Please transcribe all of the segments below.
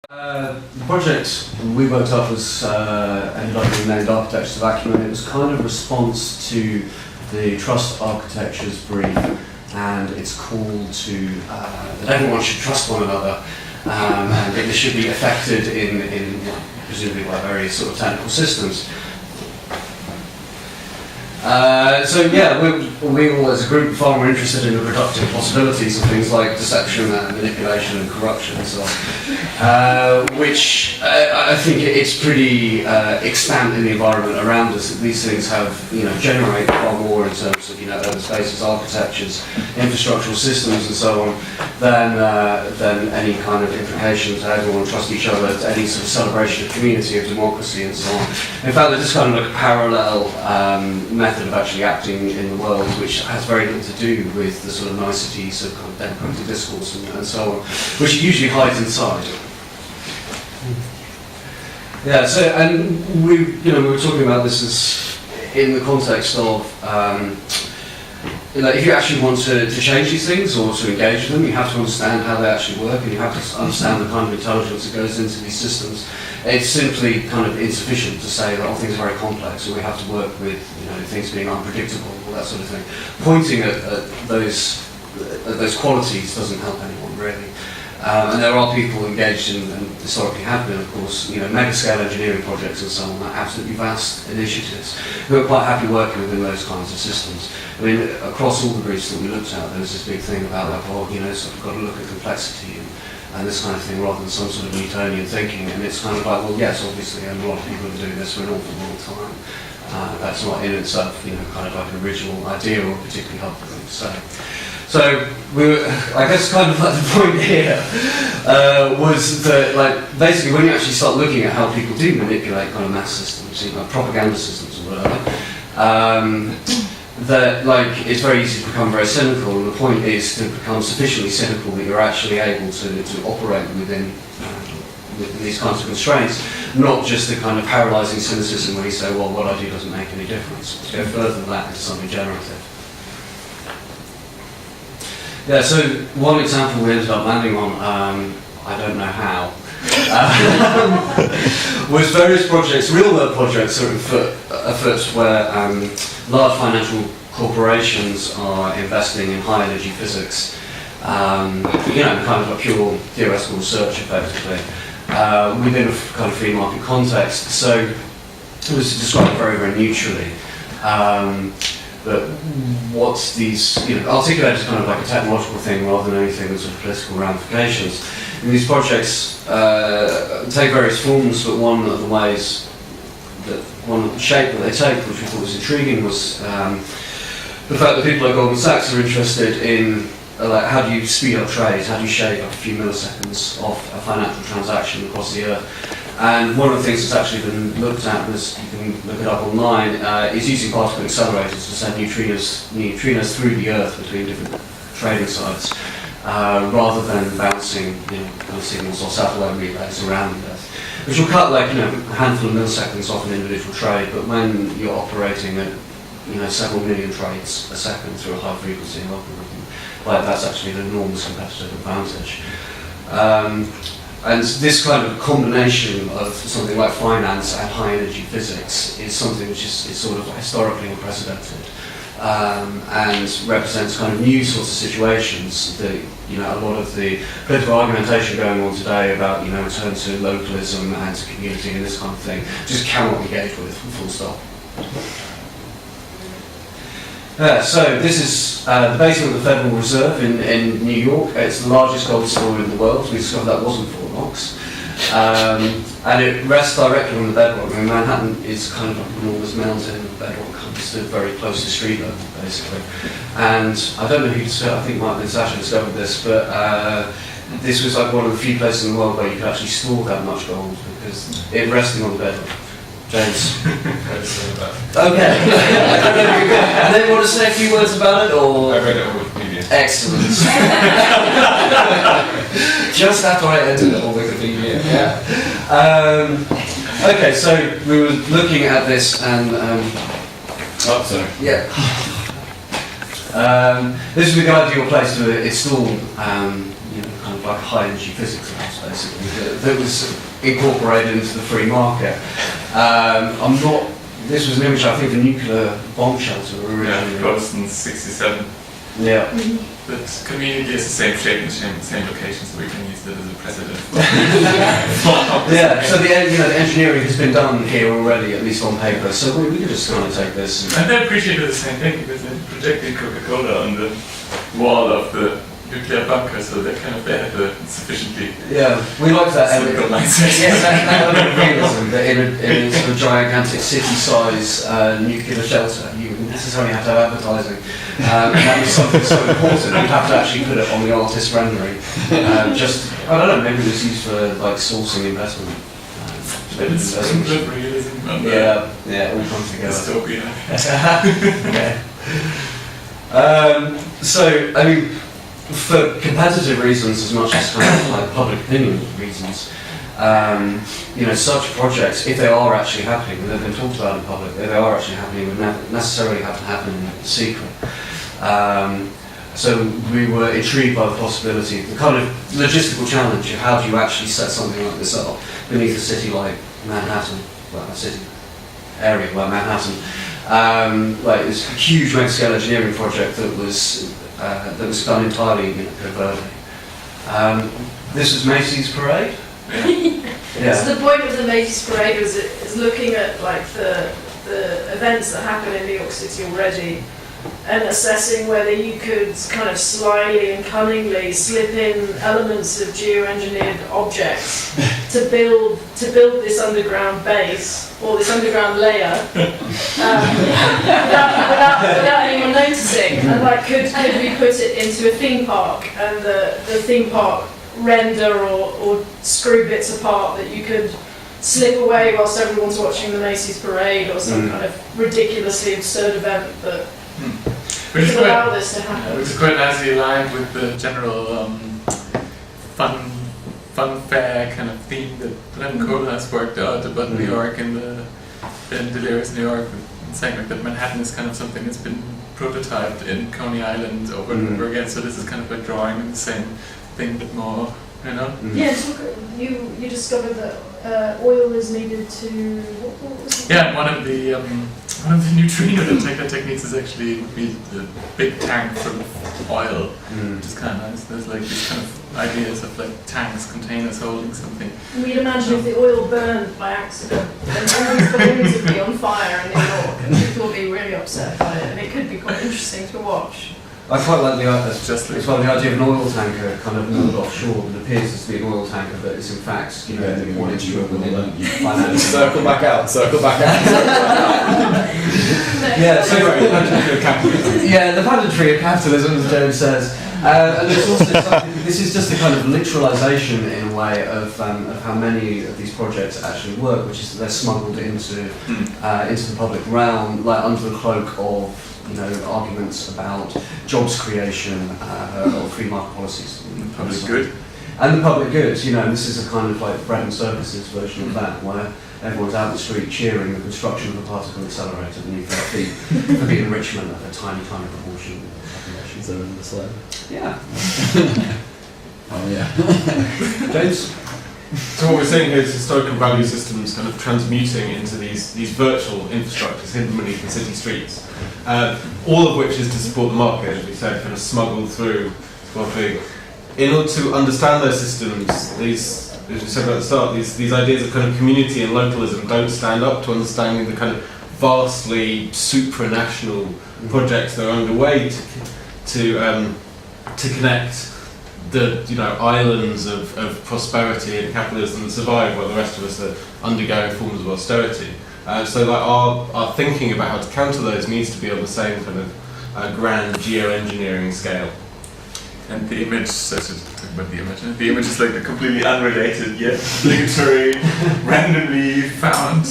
The project we worked up was ended up being named Architectures of Acumen. It was kind of a response to the Trust Architectures brief, and it's called to that everyone should trust one another, and that this should be affected in presumably by various sort of technical systems. So yeah, we all as a group are far more interested in the productive possibilities of things like deception and manipulation and corruption and so on, which I think it's pretty extant in the environment around us. That these things have, generate far more in terms of, urban spaces, architectures, infrastructural systems and so on, than any kind of implications how everyone trusts each other, any sort of celebration of community, of democracy and so on. In fact, there's just kind of like a parallel method of actually acting in the world, which has very little to do with the sort of niceties of kind of democratic discourse and so on, which usually hides inside. Yeah, so, and we were talking about this as in the context of, if you actually want to change these things or to engage them, you have to understand how they actually work, and you have to understand the kind of intelligence that goes into these systems. It's simply kind of insufficient to say that all things are very complex, or we have to work with things being unpredictable, or that sort of thing. Pointing at those qualities doesn't help anyone really. And there are people engaged in, and historically have been, of course, mega-scale engineering projects and so on, absolutely vast initiatives, who are quite happy working within those kinds of systems. I mean, across all the briefs that we looked at, there was this big thing about like, so we've got to look at complexity and this kind of thing, rather than some sort of Newtonian thinking. And it's kind of like, well, yes, obviously, and a lot of people are doing this for an awful long time. That's not in itself, kind of like an original idea or a particularly helpful thing to say. So I guess kind of like the point here was that, like, basically when you actually start looking at how people do manipulate kind of mass systems, propaganda systems or whatever, that like it's very easy to become very cynical, and the point is to become sufficiently cynical that you're actually able to operate within these kinds of constraints, not just the kind of paralysing cynicism where you say, well, what I do doesn't make any difference. To go further than that into something generative. Yeah, so one example we ended up landing on, I don't know how, was various projects, real-world projects are afoot where large financial corporations are investing in high-energy physics, kind of a pure theoretical research, effectively, within a kind of free market context. So it was described very, very neutrally. But what's these, articulated as kind of like a technological thing rather than anything with sort of political ramifications. And these projects take various forms, but one of the shape that they take, which we thought was intriguing, was the fact that people like Goldman Sachs are interested in like how do you speed up trade, how do you shave a few milliseconds off a financial transaction across the earth. And one of the things that's actually been looked at, as you can look it up online, is using particle accelerators to send neutrinos through the Earth between different trading sites, rather than bouncing kind of signals or satellite relays around the Earth, which will cut like a handful of milliseconds off an individual trade. But when you're operating at several million trades a second through a high frequency algorithm, like that's actually an enormous competitive advantage. And this kind of combination of something like finance and high-energy physics is something which is sort of historically unprecedented, and represents kind of new sorts of situations that a lot of the political argumentation going on today about return to localism and to community and this kind of thing just cannot engage with, full stop. So this is the basement of the Federal Reserve in New York. It's the largest gold store in the world. We discovered that wasn't Fort Knox. And it rests directly on the bedrock. I mean, Manhattan is kind of like an enormous mountain. The bedrock kind of stood very close to street level, basically. And I don't know who discovered, I think Martin and Sasha discovered this, but this was like one of the few places in the world where you could actually store that much gold, because it resting on the bedrock. James. Okay. And then you want to say a few words about it, or? I read it on Wikipedia. Excellent. Just after I ended it on Wikipedia. Yeah. Okay, so we were looking at this, and oh, sorry. Yeah. This would be the ideal place to install, kind of of like high energy physics labs, basically, that was incorporated into the free market. This was an image, I think, a nuclear bomb shelter originally. Yeah, Boston 67. Yeah. But conveniently it's the same shape and same location, so we can use that as a precedent. Yeah, so the engineering has been done here already, at least on paper, so we could just kind of take this. And they appreciated the same thing because they projected Coca-Cola on the wall of the nuclear bunker, so they had the sufficiently We like that cynical mindset. Yes, that element of realism, that in a sort of gigantic city-size nuclear shelter, you necessarily have to have advertising. And that was something so important, you'd have to actually put it on the artist's rendering. I don't know, maybe it was used for like sourcing investment. It's some good realism and all comes together. dystopia. So, I mean, for competitive reasons as much as kind of like public opinion reasons, such projects, if they are actually happening, they've been talked about in public, if they are actually happening, would necessarily have to happen in secret. So we were intrigued by the possibility, the kind of logistical challenge of how do you actually set something like this up beneath a city like Manhattan, well, a city area like Manhattan. Like this huge mega-scale engineering project that was done entirely covertly. This was Macy's Parade. So the point of the Macy's Parade is looking at like the events that happen in New York City already, and assessing whether you could kind of slyly and cunningly slip in elements of geoengineered objects to build this underground base or this underground layer without anyone noticing. And like, could we put it into a theme park, and the theme park render or screw bits apart that you could slip away whilst everyone's watching the Macy's Parade, or some kind of ridiculously absurd event that could allow this to happen. Which is quite nicely aligned with the general fun fair kind of theme that Glenn Cole has worked out about New York and the Delirious New York, and saying like that Manhattan is kind of something that's been prototyped in Coney Island over and over again. So this is kind of like drawing the same thing, but more, Yeah, so you discovered that oil is needed to. What was it? Yeah, one of the neutrino techniques is actually would be the big tank full of oil, which is kind of nice. There's like these kind of ideas of like tanks, containers holding something. We'd imagine if the oil burned by accident, then all these balloons would be on fire in New York, and people would be really upset by it, and it could be quite interesting to watch. I quite like the idea of an oil tanker kind of moored offshore that appears to be an oil tanker, but it's in fact, one instrument within finance. Circle back out. The pageantry of capitalism, as James says. And there's also something, this is just a kind of literalisation in a way of how many of these projects actually work, which is that they're smuggled into the public realm, like under the cloak of arguments about jobs creation or free market policies. Public good. And the public good, and this is a kind of like bread and circuses version of that, where everyone's out in the street cheering the construction of a particle accelerator beneath their feet for the enrichment of a tiny, tiny proportion of the population. Is there in the slide? Yeah. Oh yeah. James? So what we're saying here is historical value systems kind of transmuting into these virtual infrastructures hidden beneath the city streets, all of which is to support the market, as we said, kind of smuggled through one thing. In order to understand those systems, these, as we said at the start, these ideas of kind of community and localism don't stand up to understanding the kind of vastly supranational projects that are underway to connect the islands of prosperity and capitalism that survive while the rest of us are undergoing forms of austerity. So like our thinking about how to counter those needs to be on the same kind of grand geoengineering scale. And the image, the image is like a completely unrelated yet obligatory, randomly found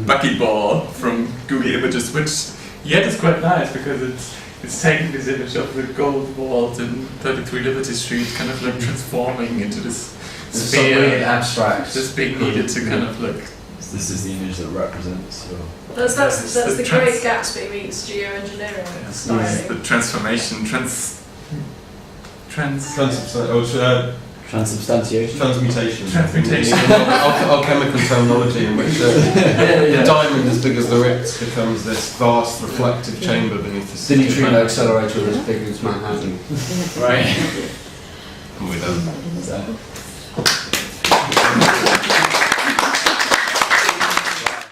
buckyball from Google Images, which yet is quite nice because it's taking this image of the gold vault in 33 Liberty Street, kind of like transforming into this sphere. Really abstract. Just being needed to kind of like. This is the image that represents. That's the Great Gatsby meets geoengineering. The transformation, Transubstantiation. Transmutation. Transmutation. Alchemical terminology in which the diamond as big as the Ritz becomes this vast reflective chamber beneath the The city. neutrino accelerator is big as Manhattan. Right. We don't. So,